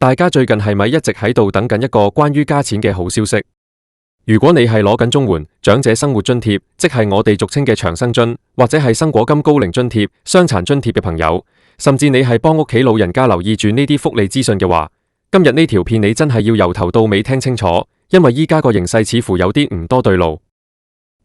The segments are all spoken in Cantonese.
大家最近係咪一直喺度等緊一個關於加錢嘅好消息？如果你係攞緊綜援、長者生活津貼，即係我哋俗稱嘅長生津，或者係生果金高齡津貼、傷殘津貼嘅朋友，甚至你係幫屋企老人家留意住呢啲福利資訊嘅話，今日呢條片你真係要由頭到尾聽清楚，因為依家個形勢似乎有啲唔多對路。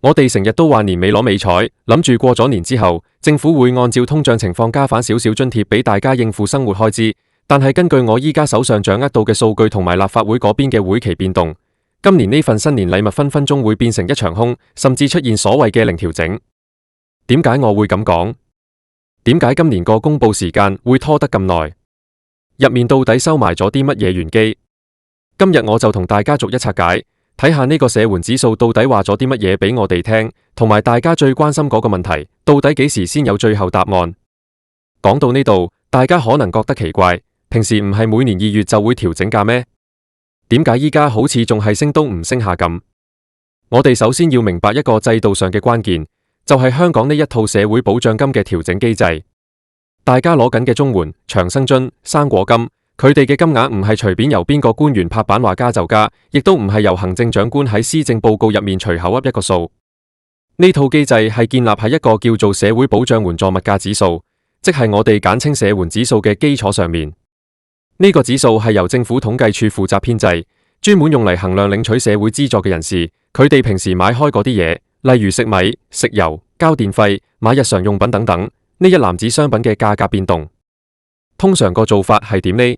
我哋成日都話年尾攞美彩，諗住過咗年之後，政府會按照通脹情況加返少少津貼俾大家應付生活開支。但係根據我依家手上掌握到嘅數據同埋立法會嗰邊嘅會期變動，今年呢份新年禮物分分鐘會變成一場空，甚至出現所謂嘅零調整。點解我會咁講？點解今年個公布時間會拖得咁耐？入面到底收埋咗啲乜嘢玄機？今日我就同大家逐一拆解，睇下呢個社援指數到底話咗啲乜嘢俾我哋聽，同埋大家最關心嗰個問題，到底幾時先有最後答案？講到呢度，大家可能覺得奇怪。平時唔係每年2月就會調整價咩？點解依家好似仲係升都唔升下咁？我哋首先要明白一個制度上嘅關鍵，就係香港呢一套社會保障金嘅調整機制。大家攞緊嘅綜援、長生津、生果金，佢哋嘅金額唔係隨便由邊個官員拍板話加就加，亦都唔係由行政長官喺施政報告入面隨口噏一個數。呢套機制係建立喺一個叫做社會保障援助物價指數，即係我哋簡稱社援指數嘅基礎上面。呢個指數係由政府統計處負責編製，專門用嚟衡量領取社會資助嘅人士，佢哋平時買開嗰啲嘢，例如食米、食油、交電費、買日常用品等等，呢一籃子商品嘅價格變動。通常個做法係點呢？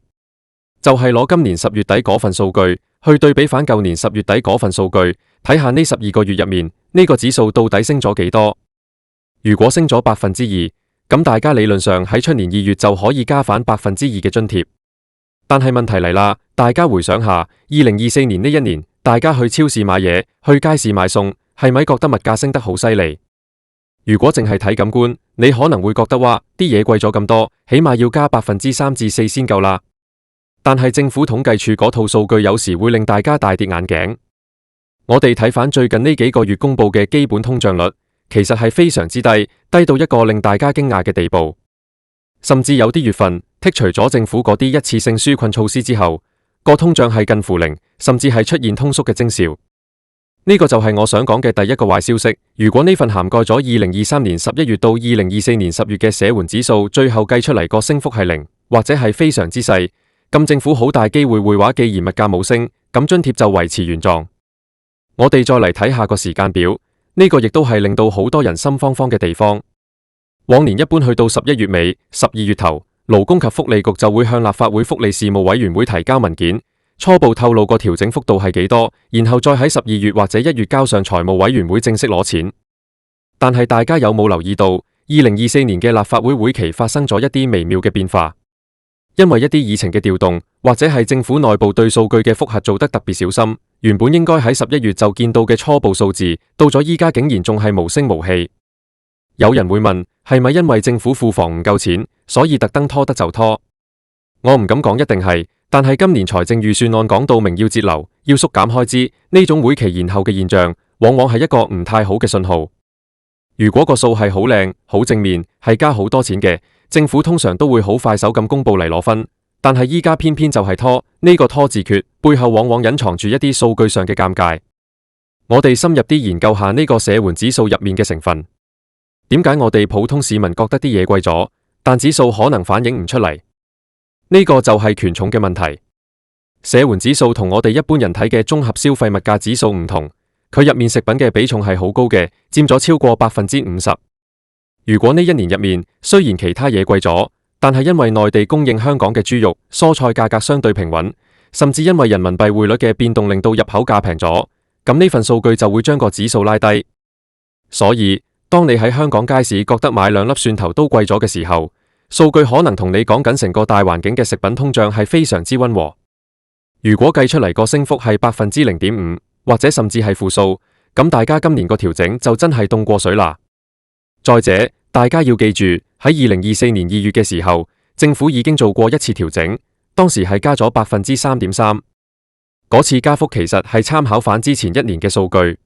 就係攞今年10月底嗰份數據，去對比返舊年10月底嗰份數據，睇下呢12個月入面，呢個指數到底升咗幾多？如果升咗2%，咁大家理論上喺出年2月就可以加返2%嘅津貼。但係問題嚟啦，大家回想下，2024年呢一年，大家去超市買嘢，去街市買餸，係咪覺得物價升得好犀利？如果淨係睇感官，你可能會覺得哇，啲嘢貴咗咁多，起碼要加3%至4%先夠啦。但係政府統計處嗰套數據有時會令大家大跌眼鏡。我哋睇返最近呢幾個月公布嘅基本通脹率，其實係非常之低，低到一個令大家驚訝嘅地步。甚至有啲月份剔除咗政府嗰啲一次性紓困措施之後，個通脹係近乎零，甚至係出現通縮嘅徵兆。呢個就係我想講嘅第一個壞消息。如果呢份涵蓋咗2023年11月到2024年10月嘅社援指數，最後計出嚟個升幅係零，或者係非常之細，咁政府好大機會會話，既然物價冇升，咁津貼就維持原狀。我哋再嚟睇下個時間表，呢個亦都係令到好多人心慌慌嘅地方。往年一般去到11月尾、12月頭，勞工及福利局就會向立法會福利事務委員會提交文件，初步透露個調整幅度係幾多，然後再喺12月或者1月交上財務委員會正式攞錢。但係大家有冇留意到，2024年嘅立法會會期發生咗一啲微妙嘅變化？因為一啲議程嘅調動，或者係政府內部對數據嘅複核做得特別小心，原本應該喺11月就見到嘅初步數字，到咗依家竟然仲係無聲無氣。有人會問，係咪因為政府庫房唔夠錢，所以特登拖得就拖？我唔敢講一定係，但係今年財政預算案講到明要節流，要縮減開支，呢種會期延後嘅現象，往往係一個唔太好嘅信號。如果個數係好靚、好正面，係加好多錢嘅，政府通常都會好快手咁公布嚟攞分。但係依家偏偏就係拖，呢個拖字訣背後往往隱藏住一啲數據上嘅尷尬。我哋深入啲研究下呢個社援指數入面嘅成分。點解我哋普通市民覺得啲嘢貴咗，但指數可能反映唔出嚟？呢個就係權重嘅問題。社援指數同我哋一般人睇嘅綜合消費物價指數唔同，佢入面食品嘅比重係好高嘅，佔咗超過50%。如果呢一年入面雖然其他嘢貴咗，但係因為內地供應香港嘅豬肉、蔬菜價格相對平穩，甚至因為人民幣匯率嘅變動令到入口價平咗，咁呢份數據就會將個指數拉低。所以當你喺香港街市覺得買2粒蒜頭都貴咗嘅時候，數據可能同你講緊成個大環境嘅食品通脹係非常之溫和。如果計出嚟個升幅係0.5%，或者甚至係負數，咁大家今年個調整就真係凍過水啦。再者，大家要記住喺2024年2月嘅時候，政府已經做過一次調整，當時係加咗3.3%。嗰次加幅其實係參考返之前一年嘅數據。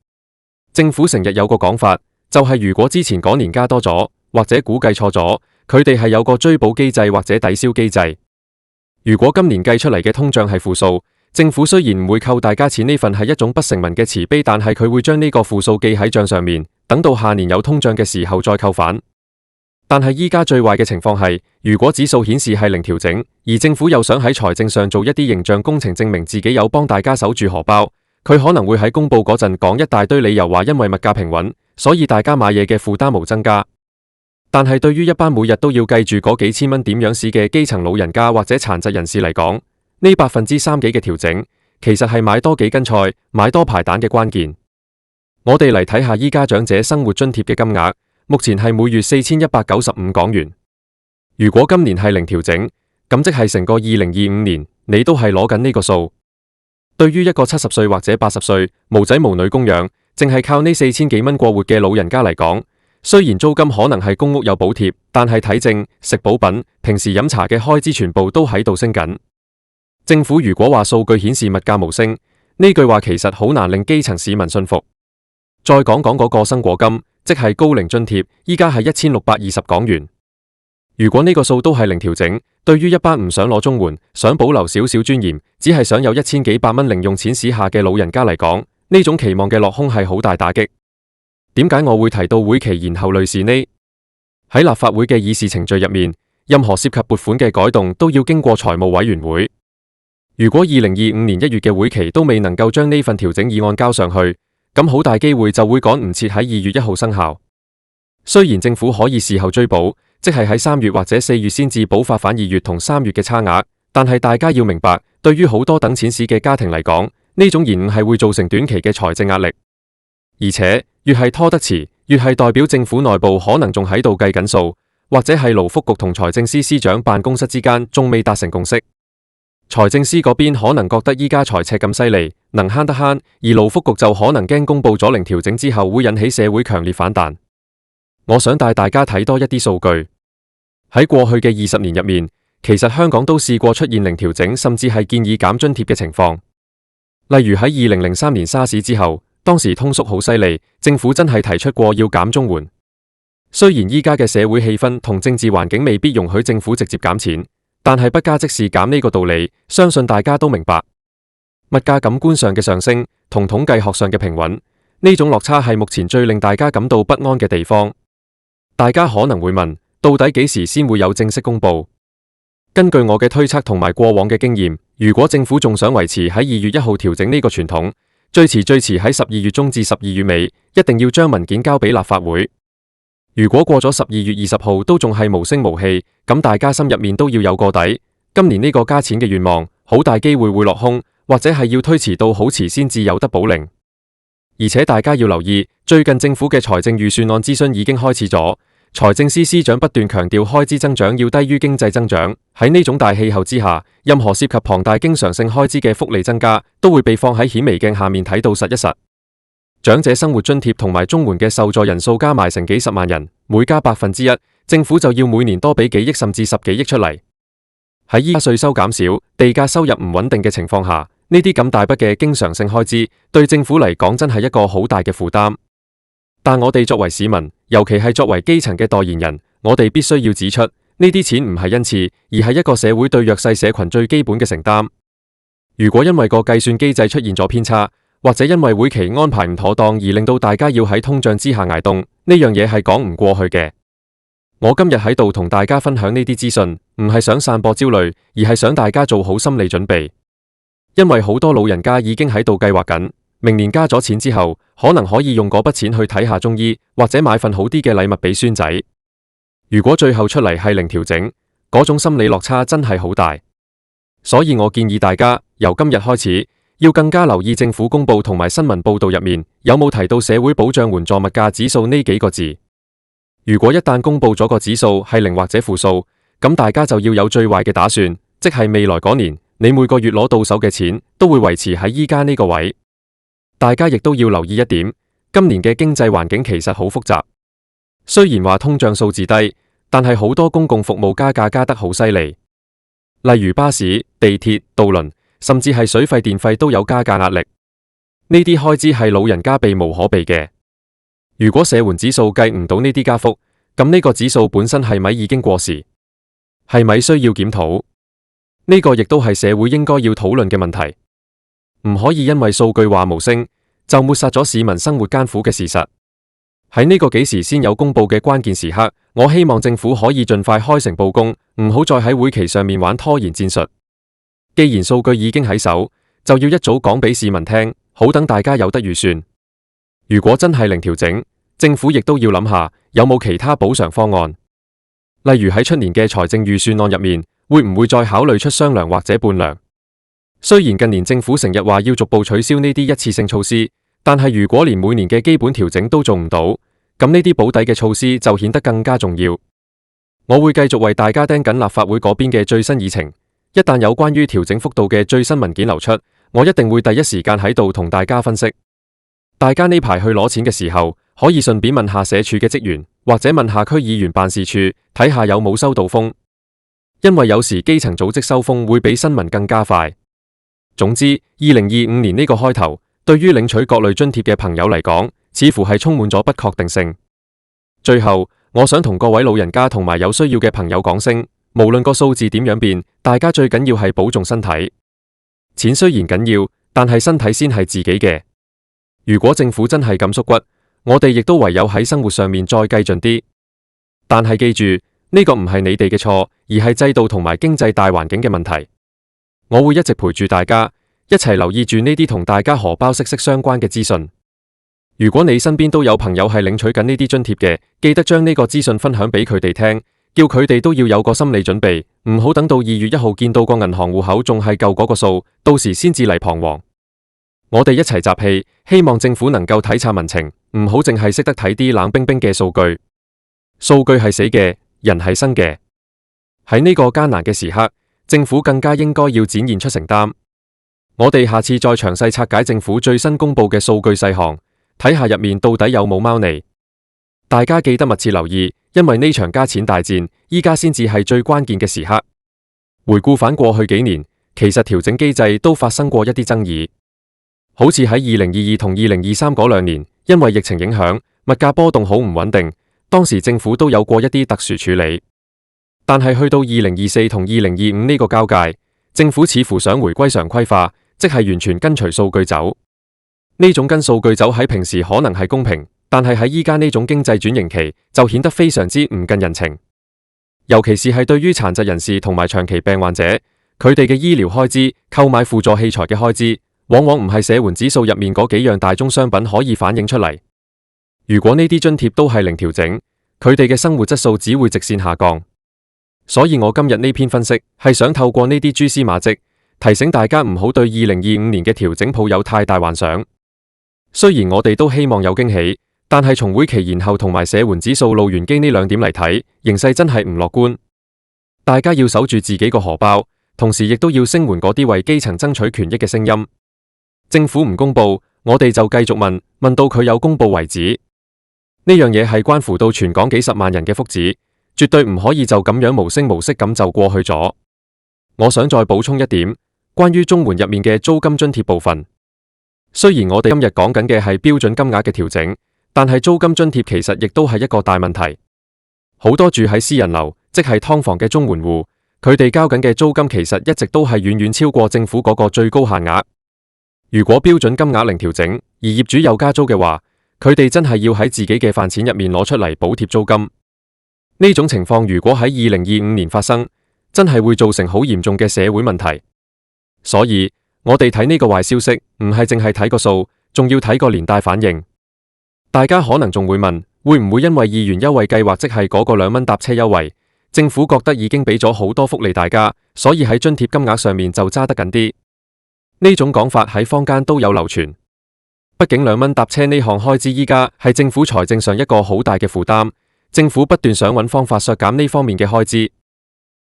政府成日有個講法，就係如果之前嗰年加多咗，或者估計錯咗，佢哋係有個追補機制或者抵消機制。如果今年計出嚟嘅通脹係負數，政府雖然唔會扣大家錢，呢份係一種不成文嘅慈悲，但係佢會將呢個負數記喺賬上面，等到下年有通脹嘅時候再扣返。但係依家最壞嘅情況係，如果指數顯示係零調整，而政府又想喺財政上做一啲形象工程，證明自己有幫大家守住荷包，佢可能會喺公佈嗰陣講一大堆理由，話因為物價平穩，所以大家買嘢嘅負擔冇增加。但係對於一班每日都要計住嗰幾千蚊點樣使嘅基層老人家或者殘疾人士嚟講，呢3%幾嘅調整，其實係買多幾斤菜、買多排蛋嘅關鍵。我哋嚟睇下依家長者生活津貼嘅金額，目前係每月4195港元。如果今年係零調整，咁即係成個2025年，你都係攞緊呢個數。對於一個70歲或者80歲無仔無女供養，淨係靠呢4000幾蚊過活嘅老人家嚟講，雖然租金可能係公屋有補貼，但係睇症、食補品、平時飲茶嘅開支全部都喺度升緊。政府如果話數據顯示物價無升，呢句話其實好難令基層市民信服。再講講嗰個生果金，即係高齡津貼，依家係1620港元。如果呢個數都係零調整，對於一班唔想攞綜援、想保留少少尊嚴，只係想有1000幾百蚊零用錢使下嘅老人家嚟講，呢種期望嘅落空係好大打擊。點解我會提到會期延後類似呢？喺立法會嘅議事程序入面，任何涉及撥款嘅改動都要經過財務委員會。如果2025年1月嘅會期都未能夠將呢份調整議案交上去，咁好大機會就會趕唔切喺2月1號生效。雖然政府可以事後追補，即係喺3月或者4月先至補發返2月同3月嘅差額，但係大家要明白，對於好多等錢使嘅家庭嚟講，呢種延誤係會造成短期嘅財政壓力。而且越係拖得遲，越係代表政府內部可能仲喺度計緊數，或者係勞福局同財政司司長辦公室之間仲未達成共識。財政司嗰邊可能覺得依家財赤咁犀利，能慳得慳，而勞福局就可能驚公布咗零調整之後會引起社會強烈反彈。我想帶大家睇多一啲數據。喺過去嘅20年入面，其實香港都試過出現零調整，甚至係建議減津貼嘅情況。例如喺2003年沙士之後，當時通縮好犀利，政府真係提出過要減綜援。雖然依家嘅社會氣氛同政治環境未必容許政府直接減錢，但係不加即是減呢個道理，相信大家都明白。物價感官上嘅上升同統計學上嘅平穩，呢種落差係目前最令大家感到不安嘅地方。大家可能會問，到底幾時先會有正式公布？根據我嘅推測同埋過往嘅經驗，如果政府仲想維持喺2月1號調整呢個傳統，最遲喺12月中至12月尾，一定要將文件交俾立法會。如果過咗12月20號都仲係無聲無氣，咁大家心入面都要有個底。今年呢個加錢嘅願望，好大機會會落空，或者係要推遲到好遲先至有得保零。而且大家要留意，最近政府嘅財政預算案諮詢已經開始咗，財政司司長不斷強調開支增長要低於經濟增長。喺呢種大氣候之下，任何涉及龐大經常性開支嘅福利增加，都會被放喺顯微鏡下面睇到實一實。長者生活津貼同埋綜援嘅受助人數加埋成幾十萬人，每加1%，政府就要每年多俾幾億甚至10幾億出嚟。喺依家稅收減少、地價收入唔穩定嘅情況下，呢啲咁大筆嘅經常性開支，對政府嚟講真係一個好大嘅負擔。但我哋作為市民，尤其係作為基層嘅代言人，我哋必須要指出，呢啲錢唔係恩賜，而係一個社會對弱勢社群最基本嘅承擔。如果因為個計算機制出現咗偏差，或者因為會期安排唔妥當而令到大家要喺通脹之下捱凍，呢樣嘢係講唔過去嘅。我今日喺度同大家分享呢啲資訊，唔係想散播焦慮，而係想大家做好心理準備。因為好多老人家已經喺度計劃緊，明年加咗錢之後，可能可以用嗰筆錢去睇下中醫，或者買份好啲嘅禮物俾孫仔。如果最後出嚟係零調整，嗰種心理落差真係好大。所以我建議大家由今日開始，要更加留意政府公布同埋新聞報道入面有冇提到社會保障援助物價指數呢幾個字。如果一旦公布咗個指數係零或者負數，咁大家就要有最壞嘅打算，即係未來嗰年你每個月攞到手嘅錢都會維持喺依家呢個位。大家亦都要留意一點，今年嘅經濟環境其實好複雜。雖然話通脹數字低，但係好多公共服務加價加得好犀利，例如巴士、地鐵、渡輪，甚至係水費電費都有加價壓力。呢啲開支係老人家避無可避嘅。如果社援指數計唔到呢啲加幅，咁呢個指數本身係咪已經過時？係咪需要檢討？呢個亦都係社會應該要討論嘅問題，唔可以因為數據話無聲就抹殺咗市民生活艱苦嘅事實。喺呢個幾時先有公布嘅關鍵時刻，我希望政府可以盡快開誠佈公，唔好再喺會期上面玩拖延戰術。既然數據已經喺手，就要一早講俾市民聽，好等大家有得預算。如果真係零調整，政府亦都要諗下有冇其他補償方案，例如喺出年嘅財政預算案入面，會唔會再考慮出雙糧或者半糧？雖然近年政府成日話要逐步取消呢啲一次性措施，但係如果連每年嘅基本調整都做唔到，咁呢啲保底嘅措施就顯得更加重要。我會繼續為大家盯緊立法會嗰邊嘅最新議程，一旦有關於調整幅度嘅最新文件流出，我一定會第一時間喺度同大家分析。大家呢排去攞錢嘅時候，可以順便問下社署嘅職員，或者問下區議員辦事處，睇下有冇收到風。因為有時基層組織收風會比新聞更加快。總之，2025年呢個開頭，對於領取各類津貼嘅朋友嚟講，似乎係充滿咗不確定性。最後，我想同各位老人家同埋有需要嘅朋友講聲，無論個數字點樣變，大家最緊要係保重身體。錢雖然緊要，但係身體先係自己嘅。如果政府真係咁縮骨，我哋亦都唯有喺生活上面再計盡啲。但係記住，呢個唔係你哋嘅錯，而係制度同埋經濟大環境嘅問題。我會一直陪住大家，一齊留意住呢啲同大家荷包息息相關嘅資訊。如果你身邊都有朋友係領取緊呢啲津貼嘅，記得將呢個資訊分享俾佢哋聽，叫佢哋都要有個心理準備，唔好等到2月1號見到個銀行戶口仲係舊嗰個數，到時先至嚟彷徨。我哋一齊集氣，希望政府能夠體察民情，唔好淨係識得睇啲冷冰冰嘅數據。數據係死嘅，人係生嘅。喺呢個艱難嘅時刻，政府更加應該要展現出承擔。我哋下次再詳細拆解政府最新公布嘅數據細項，睇下入面到底有冇貓膩。大家記得密切留意，因為呢場加錢大戰，依家先至係最關鍵嘅時刻。回顧返過去幾年，其實調整機制都發生過一啲爭議。好似喺2022同2023嗰2年，因為疫情影響，物價波動好唔穩定，當時政府都有過一啲特殊處理。但係去到2024同2025呢個交界，政府似乎想回歸常規化，即係完全跟隨數據走。呢種跟數據走喺平時可能係公平，但係喺依家呢種經濟轉型期，就顯得非常之唔近人情。尤其是係對於殘疾人士同埋長期病患者，佢哋嘅醫療開支、購買輔助器材嘅開支，往往唔係社援指數入面嗰幾樣大宗商品可以反映出嚟。如果呢啲津貼都係零調整，佢哋嘅生活質素只會直線下降。所以我今日呢篇分析係想透過呢啲蛛絲馬跡，提醒大家唔好對2025年嘅調整抱有太大幻想。雖然我哋都希望有驚喜，但係從會期延後同埋社援指數路源基呢2點嚟睇，形勢真係唔樂觀。大家要守住自己個荷包，同時亦都要聲援嗰啲為基層爭取權益嘅聲音。政府唔公布，我哋就繼續問，問到佢有公布為止。呢樣嘢係關乎到全港幾十萬人嘅福祉，絕對唔可以就咁樣無聲無息咁就過去咗。我想再補充一點，關於綜援入面嘅租金津貼部分。雖然我哋今日講緊嘅係標準金額嘅調整，但係租金津貼其實亦都係一個大問題。好多住喺私人樓，即係劏房嘅綜援戶，佢哋交緊嘅租金其實一直都係遠遠超過政府嗰個最高限額。如果標準金額零調整，而業主又加租嘅話，佢哋真係要喺自己嘅飯錢入面攞出嚟補貼租金。呢種情況如果喺2025年發生，真係會造成好嚴重嘅社會問題。所以我哋睇呢個壞消息，唔係淨係睇個數，仲要睇個連帶反應。大家可能仲會問，會唔會因為2元優惠計劃，即係嗰個2蚊搭車優惠，政府覺得已經俾咗好多福利大家，所以喺津貼金額上面就揸得緊啲？呢種講法喺坊間都有流傳。畢竟2蚊搭車呢項開支依家係政府財政上一個好大嘅負擔，政府不斷想揾方法削減呢方面嘅開支。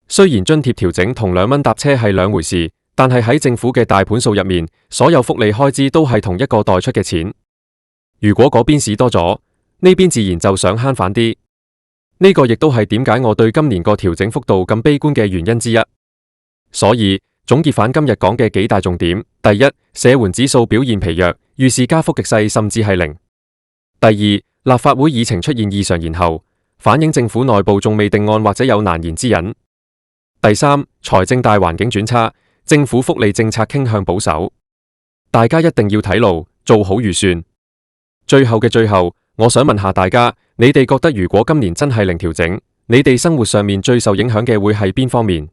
雖然津貼調整同2蚊搭車係兩回事，但係喺政府嘅大盤數入面，所有福利開支都係同一個代出嘅錢。如果嗰邊使多咗，呢邊自然就想慳返啲。呢個亦都係點解我對今年個調整幅度咁悲觀嘅原因之一。所以總結返今日講嘅幾大重點：第一，社援指數表現疲弱，預示加幅極細甚至係零。第二，立法會議程出現異常延後，反映政府內部仲未定案或者有難言之隱。第三，財政大環境轉差，政府福利政策傾向保守，大家一定要睇路，做好預算。最後嘅最後，我想問下大家，你哋覺得如果今年真係零調整，你哋生活上面最受影響嘅會係邊方面？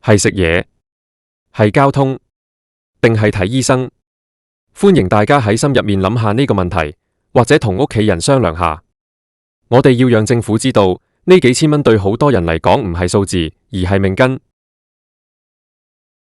係食嘢，係交通，定係睇醫生？歡迎大家喺心入面諗下呢個問題，或者同屋企人商量下。我哋要讓政府知道，呢幾千蚊對好多人嚟講唔係數字，而係命根。